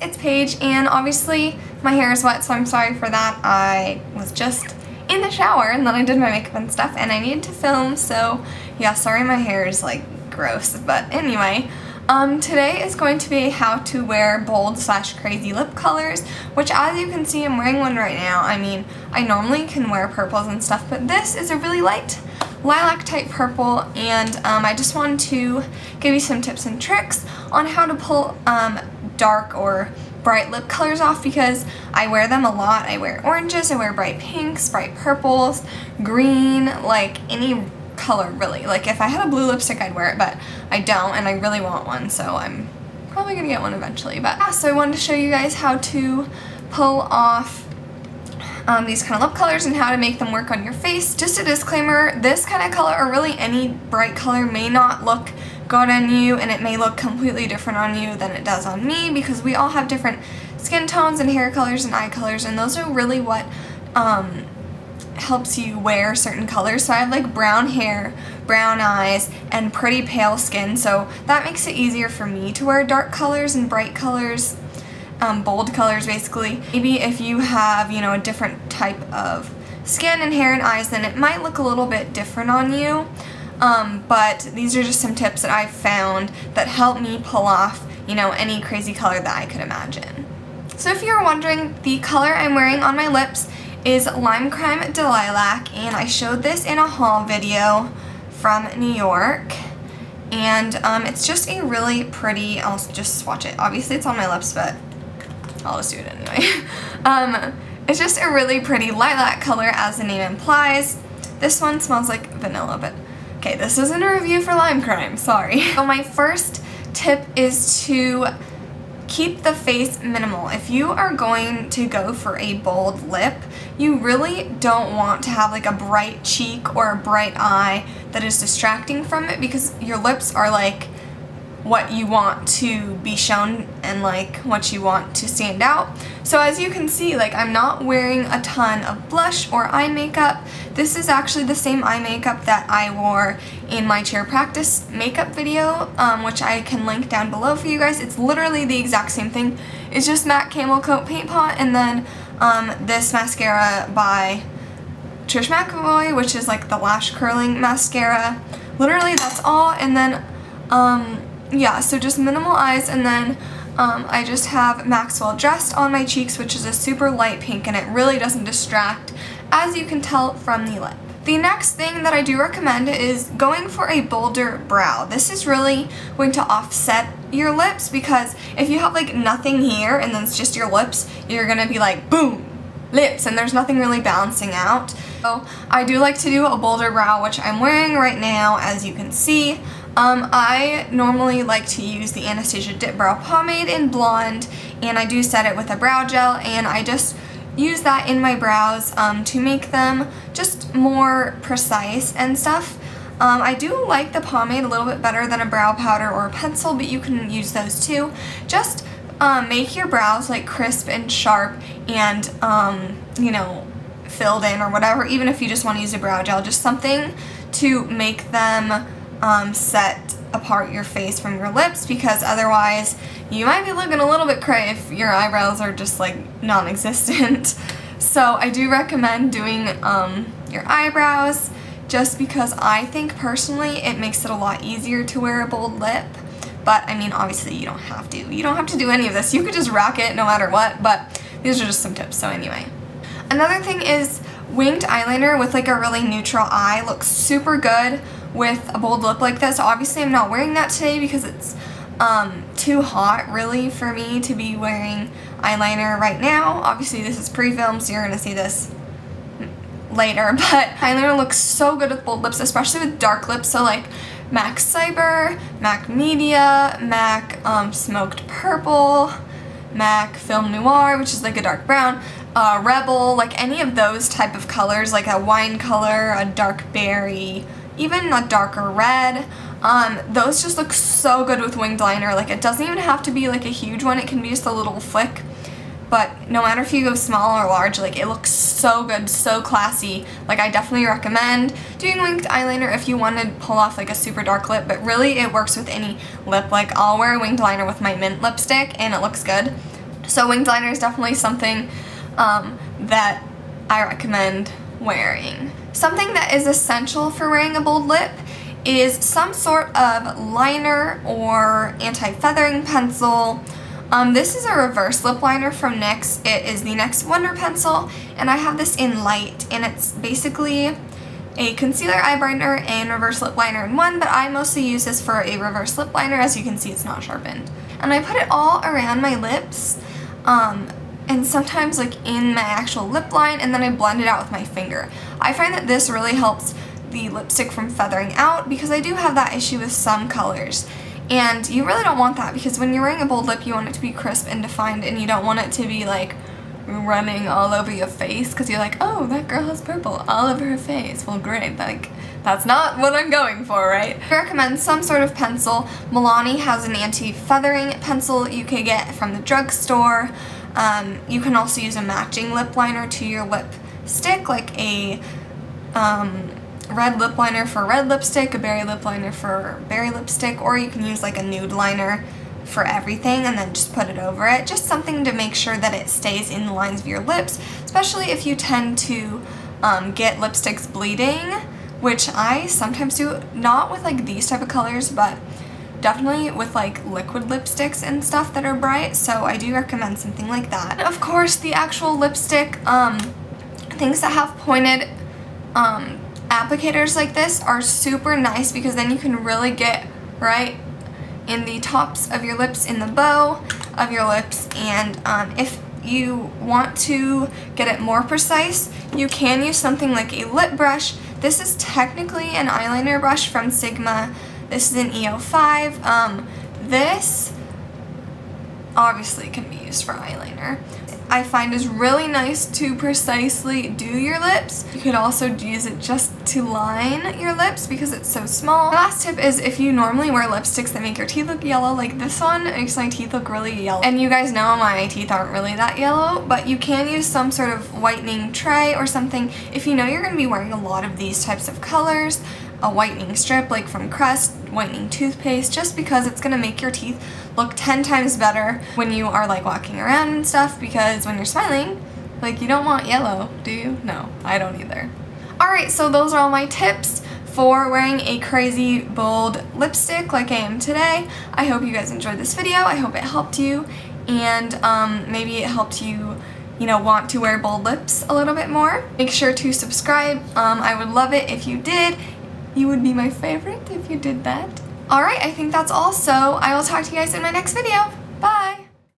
it's Paige, and obviously my hair is wet, so I'm sorry for that. I was just in the shower and then I did my makeup and stuff and I needed to film, so yeah, sorry my hair is like gross. But anyway, today is going to be how to wear bold / crazy lip colors, which as you can see I'm wearing one right now. I mean, I normally can wear purples and stuff, but this is a really light lilac type purple, and I just wanted to give you some tips and tricks on how to pull dark or bright lip colors off, because I wear them a lot. I wear oranges, I wear bright pinks, bright purples, green, like any color really. Like if I had a blue lipstick I'd wear it, but I don't, and I really want one, so I'm probably gonna get one eventually. But yeah, so I wanted to show you guys how to pull off these kind of lip colors and how to make them work on your face. Just a disclaimer, this kind of color, or really any bright color, may not look good on you, and it may look completely different on you than it does on me, because we all have different skin tones and hair colors and eye colors, and those are really what helps you wear certain colors. So I have like brown hair, brown eyes, and pretty pale skin, so that makes it easier for me to wear dark colors and bright colors. Bold colors basically. Maybe if you have, you know, a different type of skin and hair and eyes, then it might look a little bit different on you. But these are just some tips that I've found that help me pull off, you know, any crazy color that I could imagine. So if you're wondering, the color I'm wearing on my lips is Lime Crime de Lilac, and I showed this in a haul video from New York. And it's just a really pretty, I'll just swatch it. Obviously it's on my lips, but I'll just do it anyway. It's just a really pretty lilac color, as the name implies. This one smells like vanilla, but okay, this isn't a review for Lime Crime, sorry. So my first tip is to keep the face minimal. If you are going to go for a bold lip, you really don't want to have like a bright cheek or a bright eye that is distracting from it, because your lips are like what you want to be shown and like what you want to stand out. So as you can see, like I'm not wearing a ton of blush or eye makeup. This is actually the same eye makeup that I wore in my cheer practice makeup video, which I can link down below for you guys. It's literally the exact same thing. It's just matte camel coat paint pot, and then this mascara by Trish McAvoy, which is like the lash curling mascara. Literally that's all. And then yeah, so just minimal eyes, and then I just have Maxwell Dressed on my cheeks, which is a super light pink, and it really doesn't distract, as you can tell from the lip. The next thing that I do recommend is going for a bolder brow. This is really going to offset your lips, because if you have like nothing here and then it's just your lips, you're gonna be like boom, lips, and there's nothing really balancing out. So I do like to do a bolder brow, which I'm wearing right now, as you can see. I normally like to use the Anastasia Dip Brow Pomade in Blonde, and I do set it with a brow gel, and I just use that in my brows to make them just more precise and stuff. I do like the pomade a little bit better than a brow powder or a pencil, but you can use those too. Just make your brows like crisp and sharp and, you know, filled in or whatever, even if you just want to use a brow gel, just something to make them set apart your face from your lips, because otherwise you might be looking a little bit cray if your eyebrows are just like non-existent. So I do recommend doing your eyebrows, just because I think personally it makes it a lot easier to wear a bold lip. But I mean, obviously you don't have to. You don't have to do any of this. You could just rock it no matter what, but these are just some tips. So anyway. Another thing is winged eyeliner with like a really neutral eye looks super good with a bold lip like this. Obviously I'm not wearing that today because it's too hot really for me to be wearing eyeliner right now. Obviously this is pre-filmed, so you're gonna see this later, but eyeliner looks so good with bold lips, especially with dark lips. So like MAC Cyber, MAC Media, MAC Smoked Purple, MAC Film Noir, which is like a dark brown, Rebel, like any of those type of colors, like a wine color, a dark berry, even a darker red. Those just look so good with winged liner. Like it doesn't even have to be like a huge one, it can be just a little flick. But no matter if you go small or large, like it looks so good, so classy. Like I definitely recommend doing winged eyeliner if you want to pull off like a super dark lip, but really it works with any lip. Like I'll wear a winged liner with my mint lipstick and it looks good. So winged liner is definitely something that I recommend wearing. Something that is essential for wearing a bold lip is some sort of liner or anti-feathering pencil. This is a reverse lip liner from NYX. It is the NYX Wonder Pencil, and I have this in light, and it's basically a concealer, eyeliner, and reverse lip liner in one, but I mostly use this for a reverse lip liner. As you can see, it's not sharpened. And I put it all around my lips, and sometimes like in my actual lip line, and then I blend it out with my finger. I find that this really helps the lipstick from feathering out, because I do have that issue with some colors. And you really don't want that, because when you're wearing a bold lip, you want it to be crisp and defined, and you don't want it to be like running all over your face, because you're like, oh, that girl has purple all over her face. Well, great, like, that's not what I'm going for, right? I recommend some sort of pencil. Milani has an anti-feathering pencil you can get from the drugstore. You can also use a matching lip liner to your lipstick, like a red lip liner for red lipstick, a berry lip liner for berry lipstick, or you can use like a nude liner for everything and then just put it over it. Just something to make sure that it stays in the lines of your lips, especially if you tend to get lipsticks bleeding, which I sometimes do, not with like these type of colors, but definitely with like liquid lipsticks and stuff that are bright, so I do recommend something like that. And of course, the actual lipstick, things that have pointed applicators like this are super nice, because then you can really get right in the tops of your lips, in the bow of your lips, and if you want to get it more precise, you can use something like a lip brush. This is technically an eyeliner brush from Sigma. This is an EO5. This obviously can be used for eyeliner. I find is really nice to precisely do your lips. You could also use it just to line your lips because it's so small. The last tip is, if you normally wear lipsticks that make your teeth look yellow, like this one makes my teeth look really yellow. And you guys know my teeth aren't really that yellow, but you can use some sort of whitening tray or something. If you know you're going to be wearing a lot of these types of colors, a whitening strip like from Crest, whitening toothpaste, just because it's going to make your teeth look 10 times better when you are like walking around and stuff, because when you're smiling, like, you don't want yellow, do you? No, I don't either. Alright, so those are all my tips for wearing a crazy bold lipstick like I am today. I hope you guys enjoyed this video. I hope it helped you, and maybe it helped you, you know, want to wear bold lips a little bit more. Make sure to subscribe. I would love it if you did. You would be my favorite if you did that. Alright, I think that's all, so I will talk to you guys in my next video. Bye!